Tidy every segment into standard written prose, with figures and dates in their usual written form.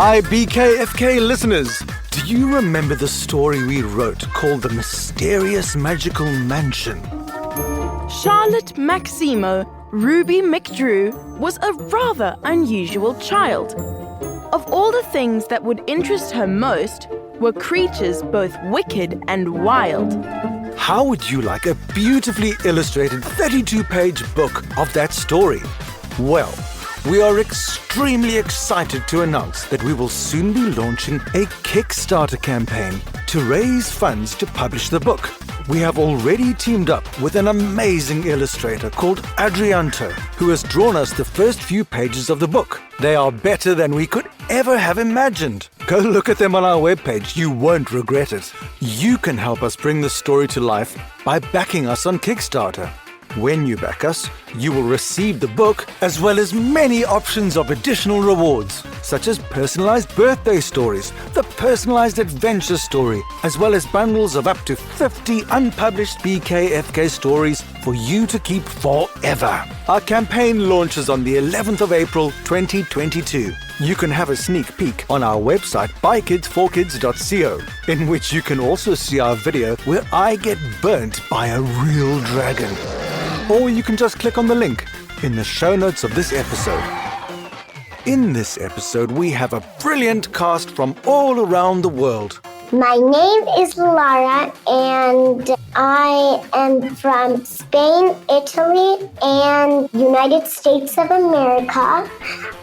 Hi, BKFK listeners. Do you remember the story we wrote called The Mysterious Magical Mansion? Charlotte Maximo Ruby McDrew was a rather unusual child. Of all the things that would interest her most were creatures both wicked and wild. How would you like a beautifully illustrated 32-page book of that story? Well, we are extremely excited to announce that we will soon be launching a Kickstarter campaign to raise funds to publish the book. We have already teamed up with an amazing illustrator called Adrianto, who has drawn us the first few pages of the book. They are better than we could ever have imagined. Go look at them on our webpage. You won't regret it. You can help us bring the story to life by backing us on Kickstarter. When you back us, you will receive the book as well as many options of additional rewards, such as personalized birthday stories, the personalized adventure story, as well as bundles of up to 50 unpublished BKFK stories for you to keep forever. Our campaign launches on the 11th of April 2022. You can have a sneak peek on our website bykids4kids.co, in which you can also see our video where I get burnt by a real dragon. Or you can just click on the link in the show notes of this episode. In this episode, we have a brilliant cast from all around the world. My name is Lara, and I am from Spain, Italy, and United States of America.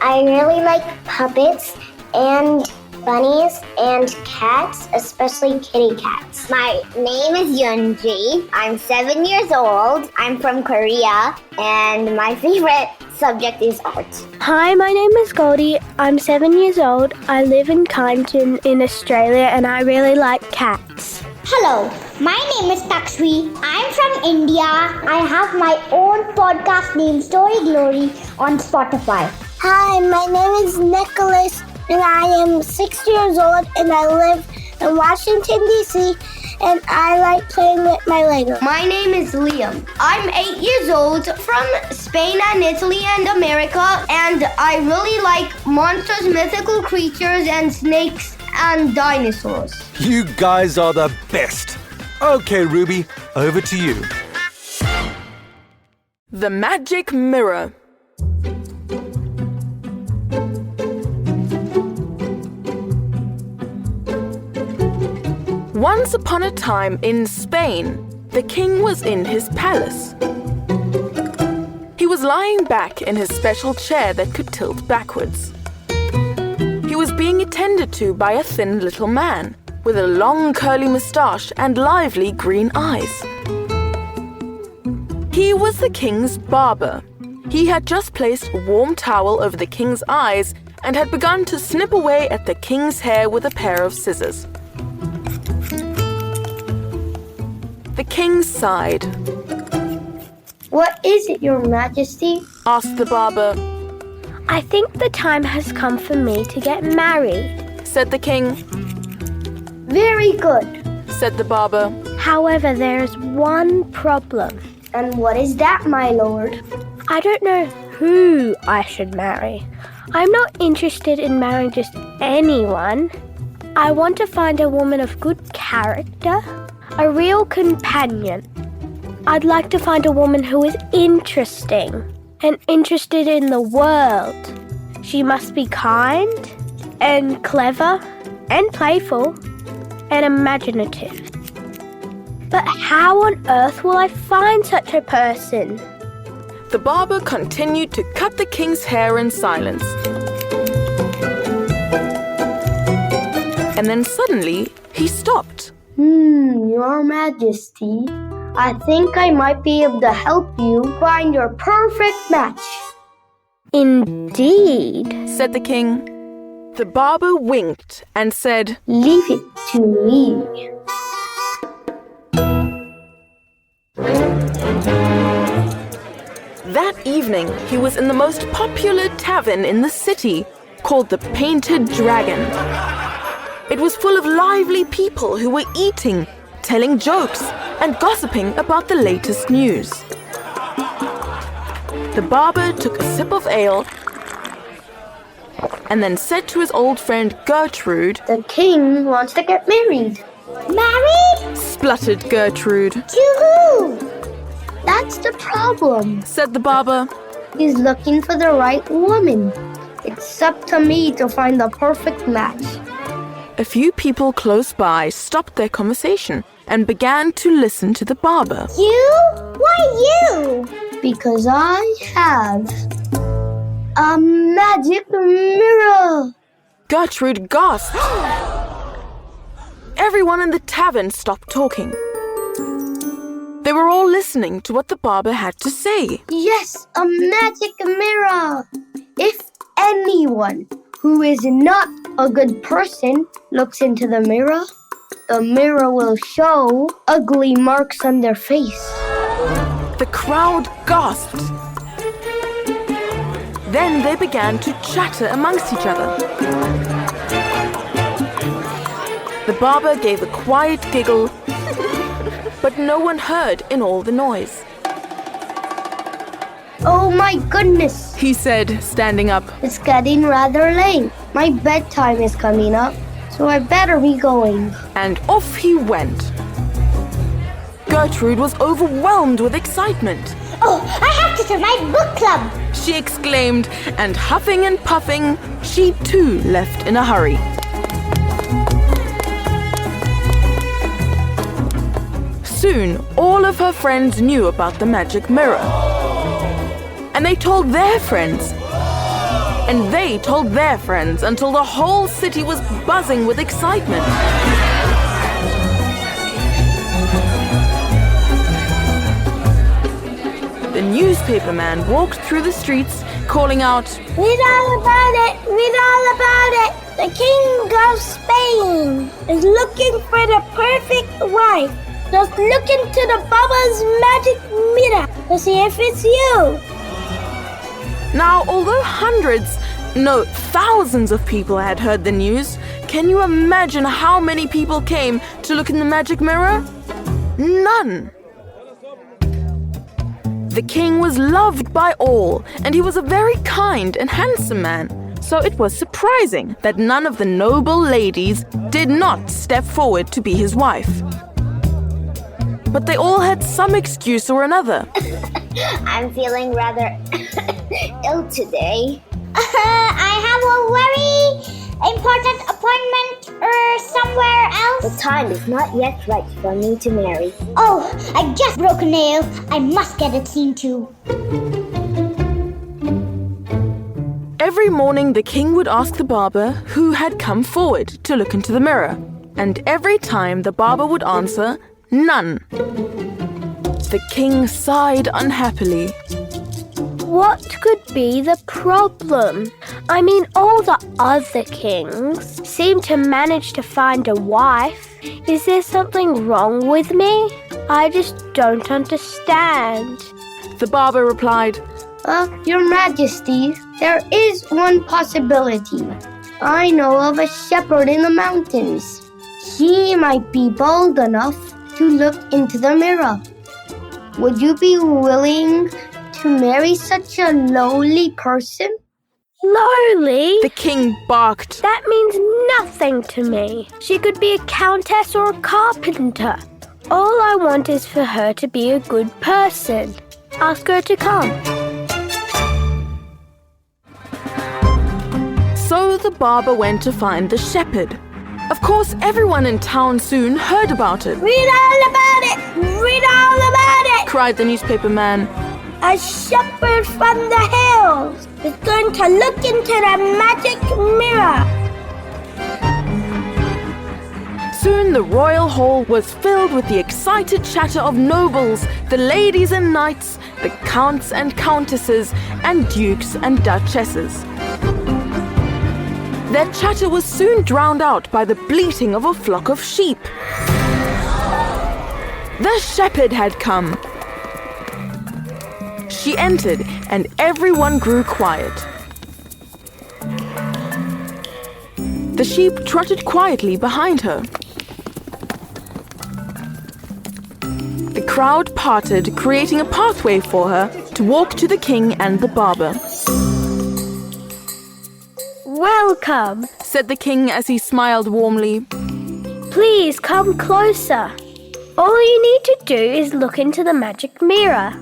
I really like puppets and bunnies and cats, especially kitty cats. My name is Yunji. I'm 7 years old. I'm from Korea, and my favorite subject is art. Hi, my name is Goldie. I'm 7 years old. I live in Kyneton in Australia, and I really like cats. Hello, my name is Takshvi. I'm from India. I have my own podcast named Story Glory on Spotify. Hi, my name is Nicholas, and I am 6 years old, and I live in Washington, D.C., and I like playing with my Lego. My name is Liam. I'm 8 years old, from Spain and Italy and America, and I really like monsters, mythical creatures, and snakes and dinosaurs. You guys are the best. Okay, Ruby, over to you. The Magic Mirror. Once upon a time in Spain, the king was in his palace. He was lying back in his special chair that could tilt backwards. He was being attended to by a thin little man with a long curly moustache and lively green eyes. He was the king's barber. He had just placed a warm towel over the king's eyes and had begun to snip away at the king's hair with a pair of scissors. The king sighed. What is it, Your Majesty? Asked the barber. I think the time has come for me to get married, Said the king. Very good. Said the barber. However, there is one problem. And what is that, my lord? I don't know who I should marry. I'm not interested in marrying just anyone. I want to find a woman of good character, a real companion. I'd like to find a woman who is interesting and interested in the world. She must be kind and clever and playful and imaginative. But how on earth will I find such a person? The barber continued to cut the king's hair in silence. And then suddenly, he stopped. Your Majesty, I think I might be able to help you find your perfect match. Indeed, Said the king. The barber winked and said, Leave it to me. That evening, he was in the most popular tavern in the city, called the Painted Dragon. It was full of lively people who were eating, telling jokes, and gossiping about the latest news. The barber took a sip of ale and then said to his old friend Gertrude, The king wants to get married. Married? spluttered Gertrude. To who? That's the problem. Said the barber. He's looking for the right woman. It's up to me to find the perfect match. A few people close by stopped their conversation and began to listen to the barber. You? Why you? Because I have a magic mirror. Gertrude gasped. Everyone in the tavern stopped talking. They were all listening to what the barber had to say. Yes, a magic mirror. If anyone who is not a good person looks into the mirror will show ugly marks on their face. The crowd gasped. Then they began to chatter amongst each other. The barber gave a quiet giggle, but no one heard in all the noise. Oh my goodness, He said, standing up. it's getting rather late. My bedtime is coming up, so I better be going. And off he went. Gertrude was overwhelmed with excitement. Oh, I have to join my book club. She exclaimed, and huffing and puffing, she too left in a hurry. Soon, all of her friends knew about the magic mirror. And they told their friends. And they told their friends until the whole city was buzzing with excitement. The newspaper man walked through the streets, calling out, Read all about it. Read all about it. The king of Spain is looking for the perfect wife. Just look into the Baba's magic mirror to see if it's you. Now, although hundreds, no, thousands of people had heard the news, can you imagine how many people came to look in the magic mirror? None. The king was loved by all, and he was a very kind and handsome man. So it was surprising that none of the noble ladies did not step forward to be his wife. But they all had some excuse or another. I'm feeling rather ill today. I have a very important appointment somewhere else. The time is not yet right for me to marry. Oh, I just broke a nail. I must get it seen to. Every morning the king would ask the barber who had come forward to look into the mirror. And every time the barber would answer, none. The king sighed unhappily. What could be the problem? I mean, all the other kings seem to manage to find a wife. Is there something wrong with me? I just don't understand. The barber replied, Your Majesty, there is one possibility. I know of a shepherd in the mountains. He might be bold enough to look into the mirror. Would you be willing to marry such a lowly person? Lowly? the king barked. That means nothing to me. She could be a countess or a carpenter. All I want is for her to be a good person. Ask her to come. So the barber went to find the shepherd. Of course, everyone in town soon heard about it, Read all about it. Read all about it. cried the newspaper man. A shepherd from the hills is going to look into the magic mirror. Soon the royal hall was filled with the excited chatter of nobles, the ladies and knights, the counts and countesses, and dukes and duchesses. Their chatter was soon drowned out by the bleating of a flock of sheep. The shepherd had come. She entered, and everyone grew quiet. The sheep trotted quietly behind her. The crowd parted, creating a pathway for her to walk to the king and the barber. Welcome, said the king as he smiled warmly. please come closer. All you need to do is look into the magic mirror.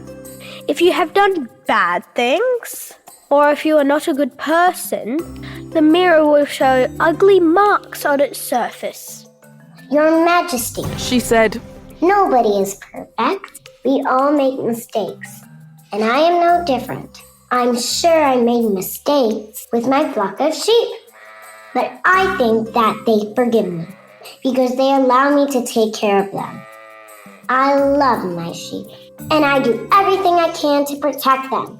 If you have done bad things, or if you are not a good person, the mirror will show ugly marks on its surface. Your Majesty, She said, nobody is perfect. We all make mistakes. And I am no different. I'm sure I made mistakes with my flock of sheep. But I think that they forgive me because they allow me to take care of them. I love my sheep and I do everything I can to protect them.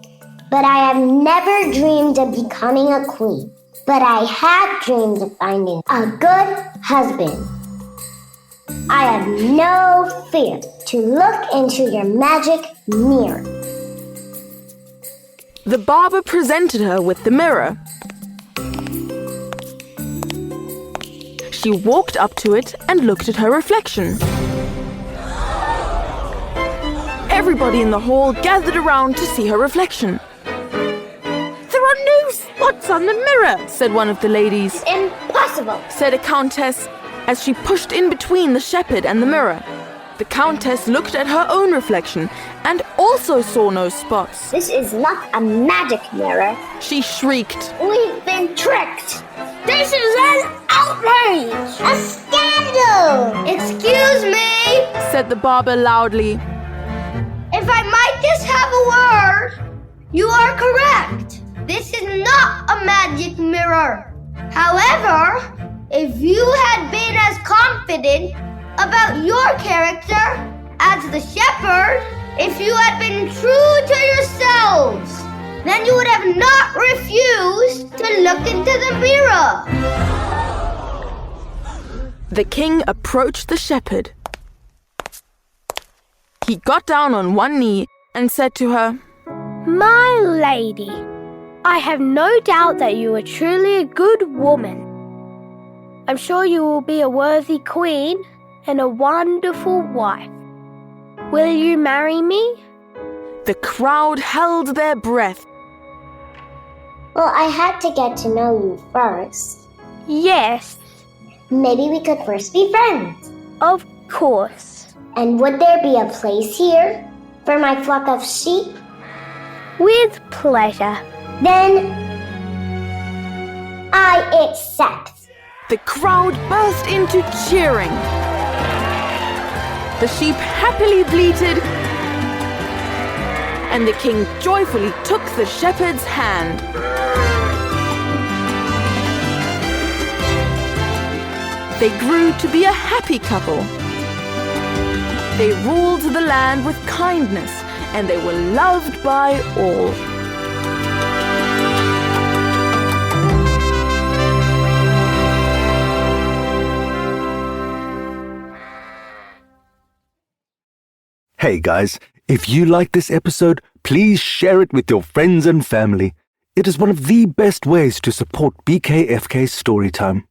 But I have never dreamed of becoming a queen. But I have dreamed of finding a good husband. I have no fear to look into your magic mirror. The barber presented her with the mirror. She walked up to it and looked at her reflection. Everybody in the hall gathered around to see her reflection. "There are no spots on the mirror," said one of the ladies. Impossible! Said a countess as she pushed in between the shepherd and the mirror. The countess looked at her own reflection and also saw no spots. This is not a magic mirror. She shrieked. We've been tricked. This is an outrage! A scandal! Excuse me, Said the barber loudly. if I might just have a word. You are correct. This is not a magic mirror. However, if you had been as confident about your character as the shepherd, if you had been true to yourselves, then you would have not refused to look into the mirror. The king approached the shepherd. He got down on one knee and said to her, My lady, I have no doubt that you are truly a good woman. I'm sure you will be a worthy queen and a wonderful wife. Will you marry me? The crowd held their breath. Well, I had to get to know you first. Yes, Maybe we could first be friends. of course. And would there be a place here for my flock of sheep? With pleasure. Then I accept. The crowd burst into cheering. The sheep happily bleated, and the king joyfully took the shepherd's hand. They grew to be a happy couple. They ruled the land with kindness, and they were loved by all. Hey guys, if you like this episode, please share it with your friends and family. It is one of the best ways to support BKFK Storytime.